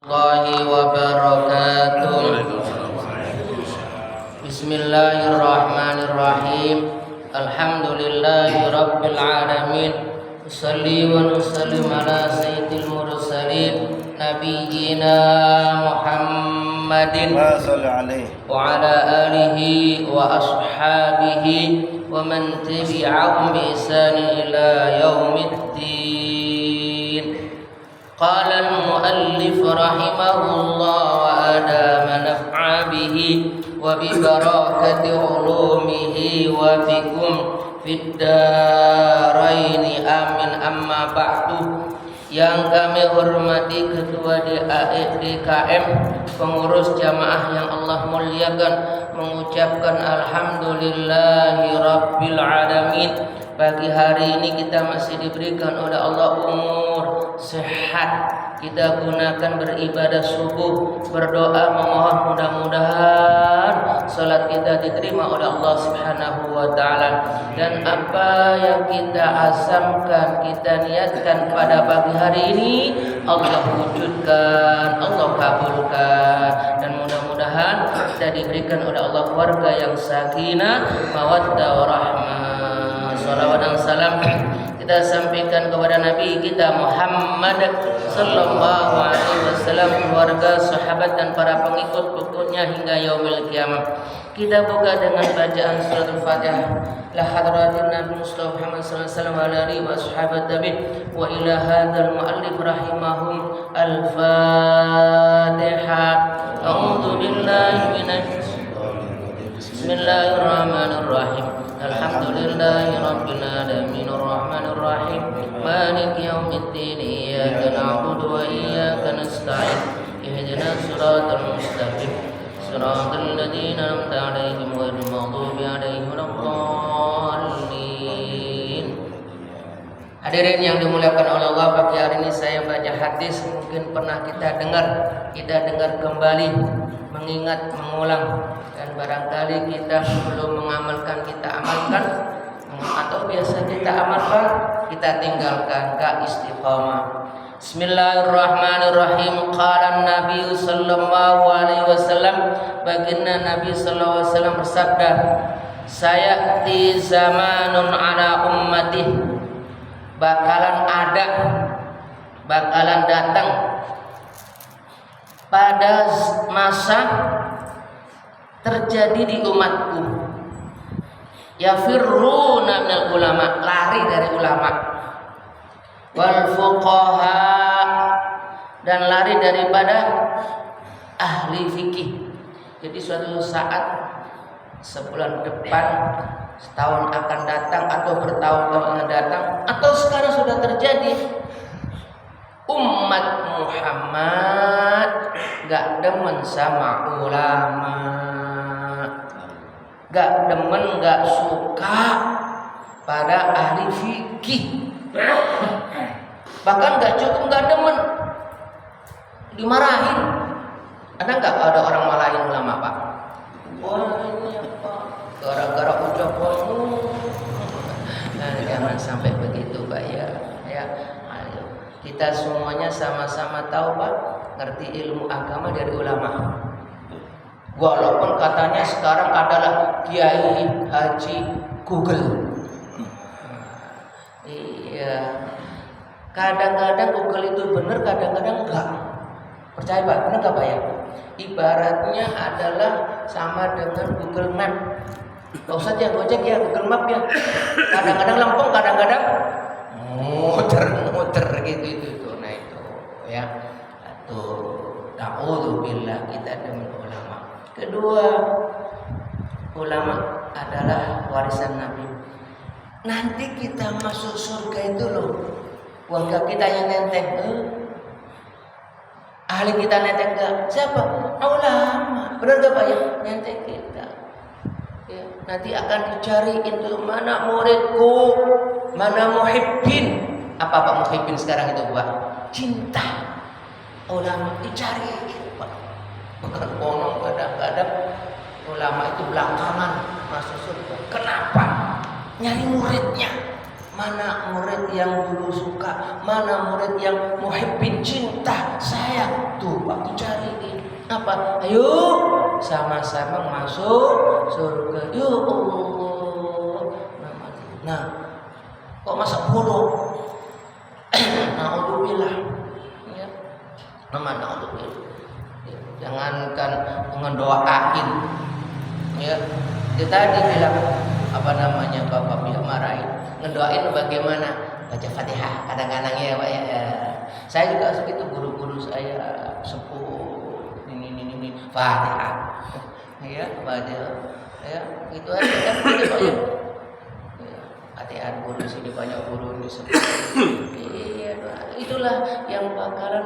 Warahmatullahi wabarakatuh. Bismillahirrahmanirrahim. Alhamdulillahi rabbil alamin. Shalli wa nusallim ala sayyidil mursalin nabiyyina Muhammadin wa ala alihi wa ashabihi wa man tabi'ahum bi ihsani ila yaumiddin. قال المؤلف رحمه الله وأدام نفع به وببركة علومه وبكم في الدارين آمين. أما بعد, yang kami hormati Ketua DKM, pengurus jamaah yang Allah muliakan, mengucapkan alhamdulillahi rabbil alamin. Pagi hari ini kita masih diberikan oleh Allah umur, sehat. Kita gunakan beribadah subuh, berdoa, memohon mudah-mudahan salat kita diterima oleh Allah Subhanahu wa taala, dan apa yang kita azamkan, kita niatkan pada pagi hari ini Allah wujudkan, Allah kabulkan, dan mudah-mudahan kita diberikan oleh Allah keluarga yang sakinah, mawaddah warahmah. Salawat dan salam kita sampaikan kepada Nabi kita Muhammad sallallahu alaihi wasallam, keluarga, sahabat dan para pengikut-pengikutnya hingga yaumil qiyamah. Kita buka dengan bacaan surat Al-Fatihah. La hadratin Nabi Mustafa Muhammad sallallahu alaihi wasallam wa alihi wa ashabat tabi wa ila hadzal muallif rahimahum al-Fatihah. A'udzu billahi minasy Bismillahirrahmanirrahim. Alhamdulillahi rabbil alamin arrahmanir rahim maliki yaumiddin iyyaka na'budu wa iyyaka nasta'in ihdinas siratal mustaqim siratal ladzina an'amta 'alaihim ghairil maghdubi alaihim waladdallin. Hadirin yang dimuliakan oleh Allah, pagi hari ini saya baca hadis, mungkin pernah kita dengar kembali, mengingat, mengulang, dan barangkali kita belum mengamalkan, kita amalkan, atau biasa kita amalkan, kita tinggalkan, gak istiqamah. Bismillahirrahmanirrahim. Qala Nabi sallallahu alaihi wasallam, baginda Nabi sallallahu alaihi wasallam bersabda, sayati zamanun ala ummati, bakalan datang pada masa terjadi di umatku, yafirruna minal ulama, lari dari ulama, wal fuqaha, dan lari daripada ahli fikih. Jadi suatu saat, sebulan depan, setahun akan datang, atau bertahun-tahun akan datang, atau sekarang sudah terjadi, umat Muhammad gak demen sama ulama, gak demen, gak suka pada ahli fikih, bahkan gak cukup gak demen, dimarahin. Ada gak ada orang marahin ulama, Pak? Banyak, Pak, gara-gara ucapanmu. Nah, jangan sampai begitu, Pak, ya. Ayo, kita semuanya sama-sama tahu, Pak, ngerti ilmu agama dari ulama. Walaupun katanya sekarang adalah kiai, haji, Google. Iya. Kadang-kadang Google itu benar, kadang-kadang enggak. Percaya, Pak? Benar enggak, Pak, ya? Ibaratnya adalah sama dengan Google Map. Gak usah ya Gojek ya, Google Map ya. Kadang-kadang lempeng, kadang-kadang muter gitu. Nah itu ya. Tuh, na'udzubillah, kita dengan ulama. Kedua, ulama adalah warisan Nabi. Nanti kita masuk surga itu loh, warga kita yang nenteng, ahli kita nenteng enggak? Siapa? Ulama. Benar enggak, Pak, ya? Nenteng kita. Ya, nanti akan dicari itu mana muridku, mana muhibbin. Apa Pak muhibbin sekarang itu, Pak? Cinta. Ulama dicari, Pak. Bukan konon, kadang-kadang ulama itu belakangan masuk surga. Kenapa? Nyari muridnya. Mana murid yang dulu suka, mana murid yang muhibbin, cinta, sayang. Tuh waktu cari ini apa? Ayo sama-sama masuk surga. Yuk Allah. Nah, kok masa bodoh? Naudzubillah. Ya. Naudzubillah. Jangankan ngedoain. Ya. Dia tadi bilang apa namanya Bapak bilang marahin. Ngedoain bagaimana? Baca Fatihah kadang-kadang ya Pak ya. Saya juga segitu guru-guru saya sepuh ini Fatihah. Ya, baca ya, itu aja kan gitu Pak ya. Fatihah guru sini banyak guru di sepuh. Iya, itulah yang bakalan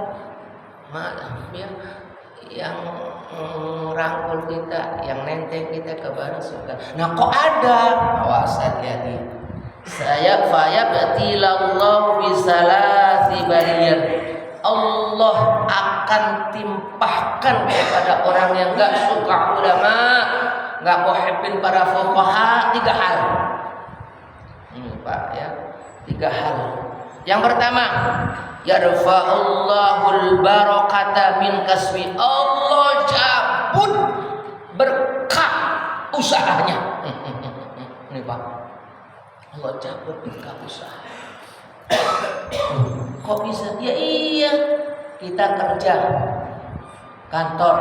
ya yang rangkul kita, yang nenteng kita ke barang surga. Nah, kok ada? Awas hati-hati. Saya fayabtilallahu bisalasi bariyat. Allah akan timpahkan kepada orang yang enggak suka ulama, enggak muhibbin para fuqaha 3 hal. Ini Pak ya, 3 hal. Yang pertama, yarfa'ullahul barakata min kasbi. Allah cabut berkah usahanya. Ini Pak, Allah cabut berkah usaha. Kok bisa? Ya iya, kita kerja kantor,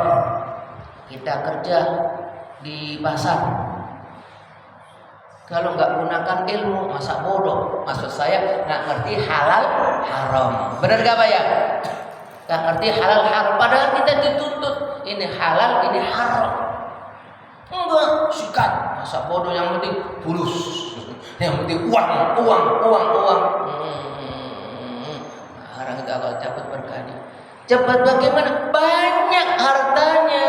kita kerja di pasar. Kalau nggak gunakan ilmu, masa bodoh. Maksud saya nggak ngerti halal haram. Benar gak Pak ya? Nggak ngerti halal haram. Padahal kita dituntut ini halal, ini haram. Enggak, sikat. Masa bodoh, yang penting fulus. Yang penting uang. Orang itu kalau cepat berkahnya. Cepat bagaimana? Banyak hartanya,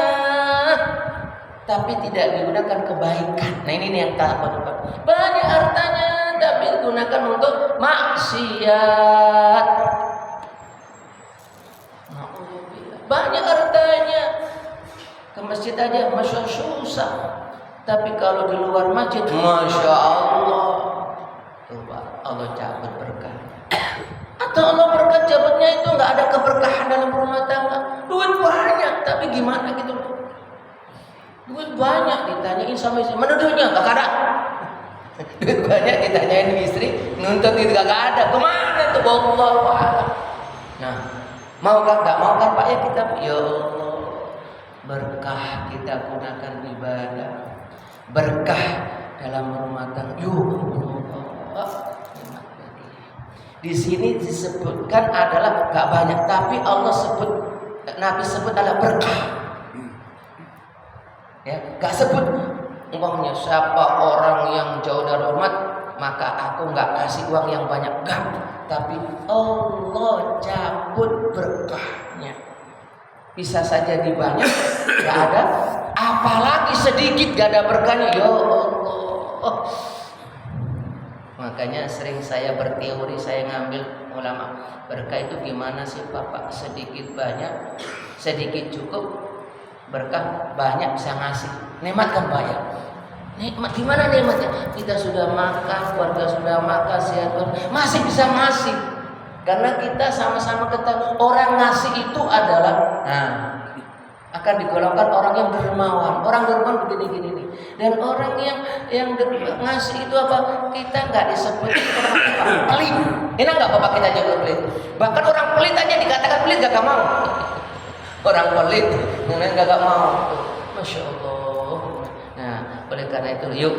tapi tidak digunakan kebaikan. Nah ini nih yang takut. Banyak hartanya tapi digunakan untuk maksiat. Banyak hartanya, ke masjid aja masya susah. Tapi kalau di luar masjid, masya Allah. Coba Allah cabut berkah. Atau Allah berkat cabutnya itu nggak ada keberkahan dalam rumah tangga. Duit banyak, tapi gimana gitu? Duit banyak ditanyain sama istri, mana duitnya? Gak ada. Duit banyak ditanyain istri, nuntut itu gak ada. Kemana tuh? Wallahu a'lam. Nah, mau kan? Gak mau kan Pak ya kita? Ya Allah, berkah kita gunakan ibadah, berkah dalam rumah tangga. Allah. Di sini disebutkan adalah gak banyak, tapi Allah sebut, Nabi sebut adalah berkah. Ya, gak sebut uangnya siapa orang yang jauh dari umat maka aku gak kasih uang yang banyak, gak. Tapi Allah cabut berkahnya. Bisa saja di banyak gak ada, apalagi sedikit gak ada berkahnya. Ya Allah. Makanya sering saya berteori, saya ngambil ulama, berkah itu gimana sih Bapak? Sedikit banyak, sedikit cukup, berkah banyak bisa ngasih. Nikmat kan banyak. Nikmat gimana nikmatnya? Kita sudah makan, keluarga sudah makan, sehat, masih bisa ngasih. Karena kita sama-sama ketahui orang ngasih itu adalah akan digolongkan orang yang dermawan. Orang dermawan begini-gini nih. Dan orang yang ngasih itu apa? Kita nggak disebut orang pelit. Enak nggak Bapak kita jago pelit? Bahkan orang pelit aja dikatakan pelit gak mau. Orang pelit, gak mau. Masya Allah. Nah, oleh karena itu yuk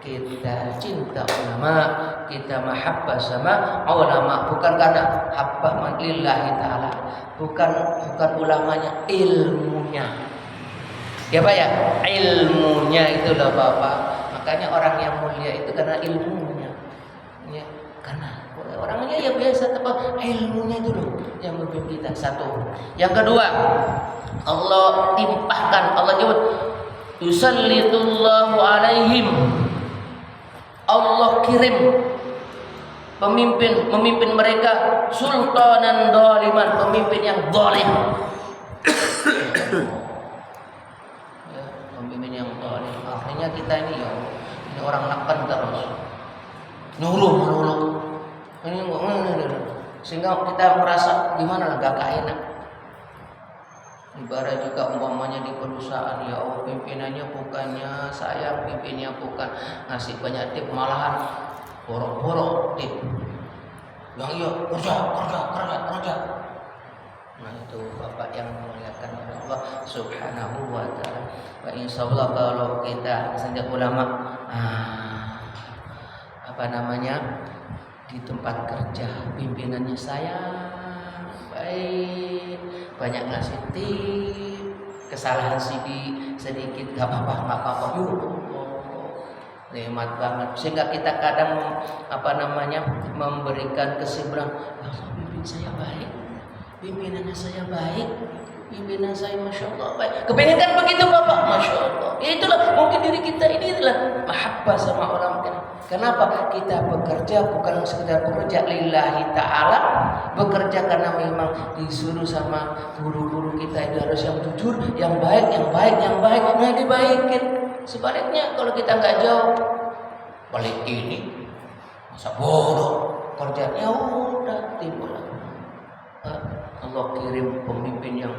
kita cinta ulama, kita mahabbah sama ulama, bukan karena habbah lillahi ta'ala, bukan ulamanya, ilmunya. Ya Pak ya, ilmunya itu loh Bapak. Makanya orang yang mulia itu karena ilmunya. Ya, karena orangnya ya biasa, tapi ilmunya itu loh yang membimbing kita. Satu. Yang kedua, Allah timpahkan, Allah nyebut yusallitullahu alaihim. Allah kirim memimpin mereka sultanan zaliman, pemimpin yang zalim. Ya, pemimpin yang zalim. Akhirnya kita ini orang neken terus. Nuluh memang kita merasa gimana lah, gak enak. Ibarat juga umpamanya di perusahaan, ya Allah pimpinannya bukannya sayang, pimpinannya bukan ngasih banyak tip, malahan borok-borok tip. Yang iya kerja. Nah itu Bapak yang memuliakan oleh Allah Subhanahu wa ta'ala. Wa insyaallah kalau kita sejak ulama di tempat kerja pimpinannya sayang, baik, banyak ngasih tip, kesalahan sedikit gak apa-apa, nikmat banget. Sehingga kita kadang memberikan kesimpulan, Allah pimpin saya baik, pimpinannya saya baik, pimpinan saya Masya Allah baik. Kepengen kan begitu Bapak? Masya Allah. Ya itulah mungkin diri kita ini adalah mahabbah sama orang. Kenapa? Kita bekerja bukan sekedar bekerja lillahi ta'ala, bekerja karena memang disuruh sama guru-guru kita itu harus yang jujur, yang baik, nah dibaikin. Sebaliknya kalau kita nggak jauh, balik ini masa bodoh kerjanya, udah timbul Allah kirim pemimpin yang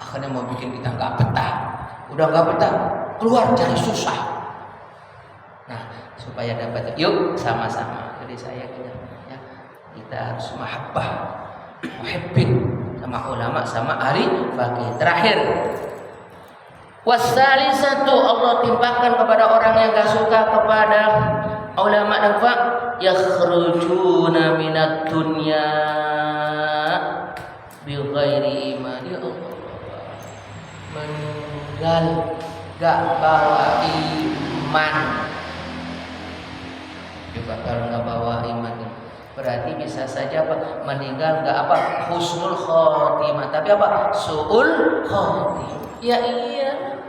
akhirnya mau bikin kita nggak betah. Udah nggak betah, keluar cari susah. Nah, supaya dapat, yuk sama-sama. Jadi saya kita harus mahabbah, muhibbin sama ulama, sama ahli fakih. Terakhir, wasalisatu, Allah timpakan kepada orang yang gak suka kepada ulama dan faq, yakhrujuna minad dunya bi ghairi iman. Ya Allah, meninggal gak bawa iman. Juga kalau nggak bawa iman, berarti bisa saja meninggal nggak husnul khotimah, tapi suul khotimah. Ya iya,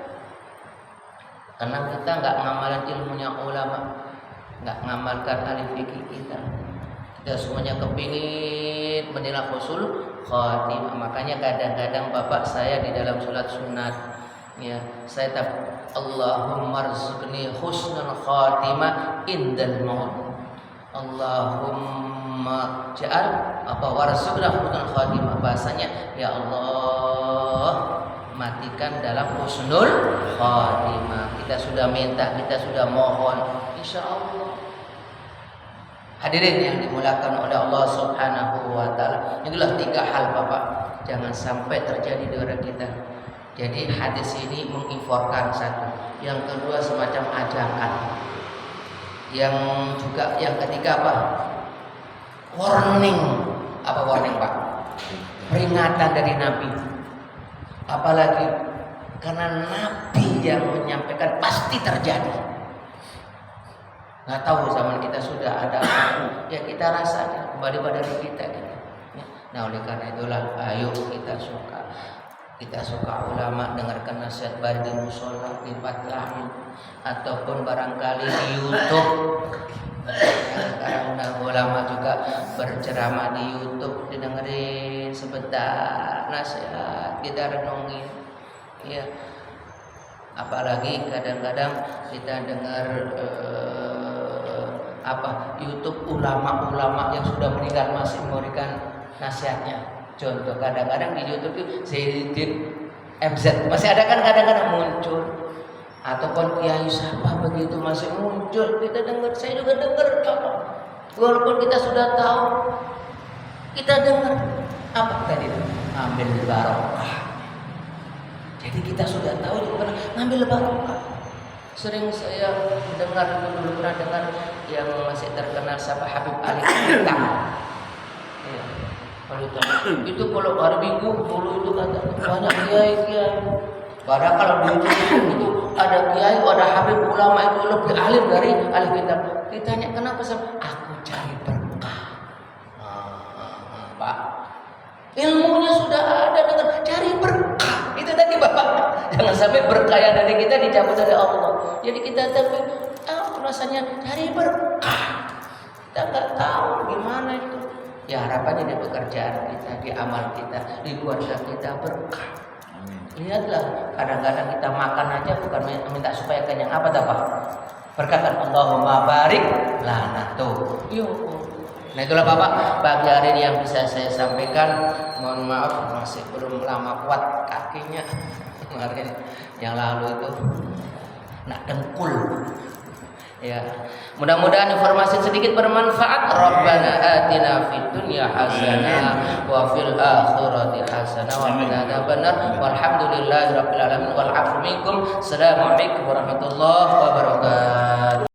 karena kita nggak ngamalkan ilmunya ulama, nggak ngamalkan ahli fikih kita semuanya kepingin menilai husnul khotimah. Makanya kadang-kadang Bapak saya di dalam sholat sunat, ya saya Allahumma rzuqni husnul khatimah indal maut. Allahumma ja'al warzuqna husnul khatimah. Bahasanya, ya Allah matikan dalam husnul khatimah. Kita sudah minta, kita sudah mohon, insyaallah. Hadirin yang dimulakan oleh Allah Subhanahu wa ta'ala. Inilah 3 hal Bapak, jangan sampai terjadi dengan kita. Jadi hadis ini menginformasikan satu, yang kedua semacam ajakan, yang ketiga warning. Warning Pak? Peringatan dari Nabi. Apalagi karena Nabi yang menyampaikan pasti terjadi. Nggak tahu zaman kita sudah ada apa, ya kita rasakan kembali pada diri kita. Nah oleh karena itulah ayo kita suka ulama, dengarkan nasihat baik di musola, di patlahin, ataupun barangkali di YouTube. Sekarang ulama juga berceramah di YouTube, didengerin sebentar nasihat, kita renungin. Ya, apalagi kadang-kadang kita dengar YouTube ulama-ulama yang sudah meninggal masih memberikan nasihatnya. Contoh kadang-kadang di YouTube itu Sayyidin MZ masih ada kan, kadang-kadang muncul, ataupun kiai siapa begitu masih muncul, kita dengar. Saya juga dengar walaupun kita sudah tahu, kita dengar apa tadi, ambil barokah. Jadi kita sudah tahu juga ngambil barokah. Sering saya dengar, dulu pernah dengar yang masih terkenal siapa, Habib Ali Kita. Itu kalau hari Minggu dulu itu kata banyak kiai. Padahal kalau di itu ada kiai, ada habib ulama itu lebih alim dari ahli kitab. Ditanya kenapa sih? Aku cari berkah. Pak, ilmunya sudah ada, dengan cari berkah. Itu tadi Bapak. Jangan sampai berkah yang dari kita dicabut dari Allah. Jadi kita tapi rasanya cari berkah. Kita nggak tahu gimana itu. Ya harapannya di pekerjaan kita, di amal kita, di keluarga kita berkah. Lihatlah, kadang-kadang kita makan aja bukan minta supaya kenyang, apa Pak? Berkata Allahumma barik lana tuh. Yuk, Nah itulah Bapak pagi hari ini yang bisa saya sampaikan. Mohon maaf masih belum lama kuat kakinya kemarin yang lalu itu nak dengkul. Ya, mudah-mudahan informasi sedikit bermanfaat. Rabbana atina fid dunya hasanah wa fil akhirati hasanah wa qina adzabannar. Walhamdulillahirabbil alamin wal 'afwu minkum. Assalamualaikum warahmatullahi wabarakatuh.